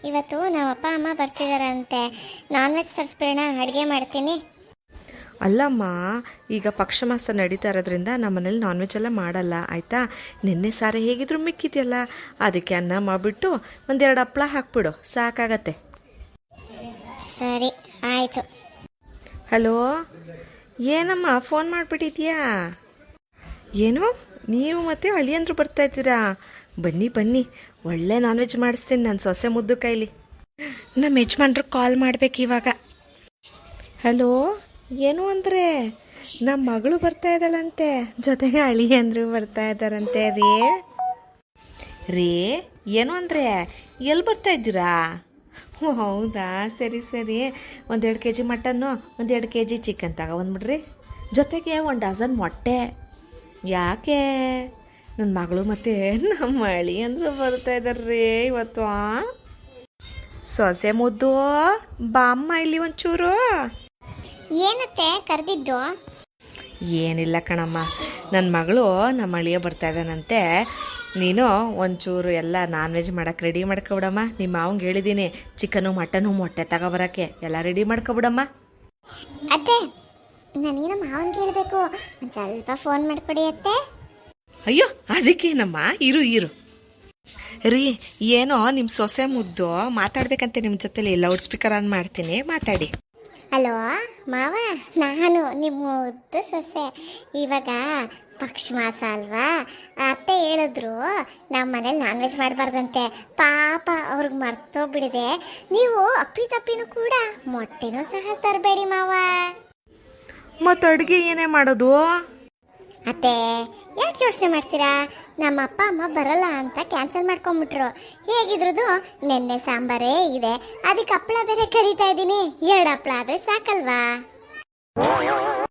ಇವತ್ತು ನಮ್ಮ ಅಪ್ಪ ಅಮ್ಮ ಬರ್ತಿದಾರಂತೆ. ನಾನ್ ವೆಜ್ ತರಿಸ್ಬಿಡೋಣ, ಅಡುಗೆ ಮಾಡ್ತೀನಿ. ಅಲ್ಲಮ್ಮ, ಈಗ ಪಕ್ಷ ಮಾಸ ನಡೀತಾ ಇರೋದ್ರಿಂದ ನಮ್ಮ ಮನೇಲಿ ನಾನ್ ವೆಜ್ ಎಲ್ಲ ಮಾಡಲ್ಲ ಆಯಿತಾ. ನಿನ್ನೆ ಸಾರಿ ಹೇಗಿದ್ರು ಮಿಕ್ಕಿದೆಯಲ್ಲ, ಅದಕ್ಕೆ ಅನ್ನ ಮಾಡಿಬಿಟ್ಟು ಒಂದೆರಡು ಹಪ್ಪಳ ಹಾಕ್ಬಿಡು, ಸಾಕಾಗತ್ತೆ. ಸರಿ ಆಯಿತು. ಹಲೋ, ಏನಮ್ಮ ಫೋನ್ ಮಾಡಿಬಿಟ್ಟಿದ್ಯಾ? ಏನು ನೀವು ಮತ್ತೆ ಅಳಿಯಂದ್ರು ಬರ್ತಾ ಇದ್ದೀರಾ? ಬನ್ನಿ ಬನ್ನಿ, ಒಳ್ಳೆ ನಾನ್ ವೆಜ್ ಮಾಡಿಸ್ತೀನಿ ನಾನು ಸೊಸೆ ಮುದ್ದು ಕೈಲಿ. ನಮ್ಮ ಯಜಮಾನ್ರು ಕಾಲ್ ಮಾಡ್ಬೇಕು ಇವಾಗ. ಹಲೋ, ಏನು ಅಂದರೆ ನಮ್ಮ ಮಗಳು ಬರ್ತಾ ಇದ್ದಾಳಂತೆ, ಜೊತೆಗೆ ಅಳಿಯಂದ್ರು ಬರ್ತಾ ಇದ್ದಾರಂತೆ. ರೇ ಏನು ಅಂದರೆ ಎಲ್ಲಿ ಬರ್ತಾ ಇದ್ದೀರಾ? ಹ್ಞೂ ಹೌದಾ, ಸರಿ ಸರಿ. 1-2 kg ಮಟನ್ನು, 1-2 kg ಚಿಕನ್ ತಗೊಬಂದ್ಬಿಡ್ರಿ, ಜೊತೆಗೆ 1 ಡಜನ್ ಮೊಟ್ಟೆ. ಯಾಕೆ? ನನ್ನ ಮಗಳು ಮತ್ತು ನಮ್ಮ ಅಳಿಯಂದ್ರು ಬರ್ತಾ ಇದ್ದಾರ್ರಿ ಇವತ್ತು. ಸೊಸೆ ಮುದ್ದು ಬಾಮ್ಮ ಇಲ್ಲಿ ಒಂಚೂರು. ಏನತ್ತೆ ಕರೆದಿದ್ದು? ಏನಿಲ್ಲ ಕಣಮ್ಮ, ನನ್ನ ಮಗಳು ನಮ್ಮ ಅಳಿಯ ಬರ್ತಾ ಇದ್ದಾನಂತೆ. ನೀನು ಒಂಚೂರು ಎಲ್ಲ ನಾನ್ ವೆಜ್ ಮಾಡೋಕ್ಕೆ ರೆಡಿ ಮಾಡ್ಕೊಬಿಡಮ್ಮ. ನಿಮ್ಮ ಮಾವಂಗೆ ಹೇಳಿದ್ದೀನಿ ಚಿಕನು ಮಟನು ಮೊಟ್ಟೆ ತಗೊಬರೋಕ್ಕೆ, ಎಲ್ಲ ರೆಡಿ ಮಾಡ್ಕೊಬಿಡಮ್ಮ. ಅತ್ತೆ, ನಾನೇನು ಮಾವನ್ಗೆ ಹೇಳಬೇಕು, ಒಂದು ಸ್ವಲ್ಪ ಫೋನ್ ಮಾಡಿಕೊಡಿ ಅತ್ತೆ. ಅಯ್ಯೋ ಅದಕ್ಕೇನಮ್ಮ, ಇರು ಇರು ರೀ. ಏನೋ ನಿಮ್ಮ ಸೊಸೆ ಮುದ್ದು ಮಾತಾಡ್ಬೇಕಂತೆ ನಿಮ್ಮ ಜೊತೆಲಿ. ಲೌಡ್ ಸ್ಪೀಕರ್ ಆನ್ ಮಾಡ್ತೀನಿ, ಮಾತಾಡಿ. ಹಲೋ ಮಾವ, ನಾನು ನಿಮ್ಮ ಮುದ್ದು ಸೊಸೆ. ಇವಾಗ ಪಕ್ಷ ಮಾಸ ಅಲ್ವಾ, ಅತ್ತೆ ಹೇಳಿದ್ರು ನಮ್ಮ ಮನೇಲಿ ನಾನ್ ವೆಜ್ ಮಾಡಬಾರ್ದಂತೆ. ಪಾಪ ಅವ್ರಿಗೆ ಮರ್ತೋಗ್ಬಿಡಿದೆ. ನೀವು ಅಪ್ಪಿತಪ್ಪಿನೂ ಕೂಡ ಮೊಟ್ಟೆನೂ ಸಹ ತರಬೇಡಿ ಮಾವ. ಮತ್ತು ಅಡುಗೆ ಏನೇ ಮಾಡೋದು? ಅತ್ತೆ ಯಾಕೆ ಯೋಚನೆ ಮಾಡ್ತೀರಾ? ನಮ್ಮ ಅಪ್ಪ ಅಮ್ಮ ಬರಲ್ಲ ಅಂತ ಕ್ಯಾನ್ಸಲ್ ಮಾಡ್ಕೊಂಬಿಟ್ರು. ಹೇಗಿದ್ರದು ನೆನ್ನೆ ಸಾಂಬಾರೇ ಇದೆ, ಅದಕ್ಕೆ ಹಪ್ಪಳ ಬೇರೆ ಕರಿತಾ ಇದ್ದೀನಿ. 2 ಹಪ್ಪಳ ಆದರೆ ಸಾಕಲ್ವಾ?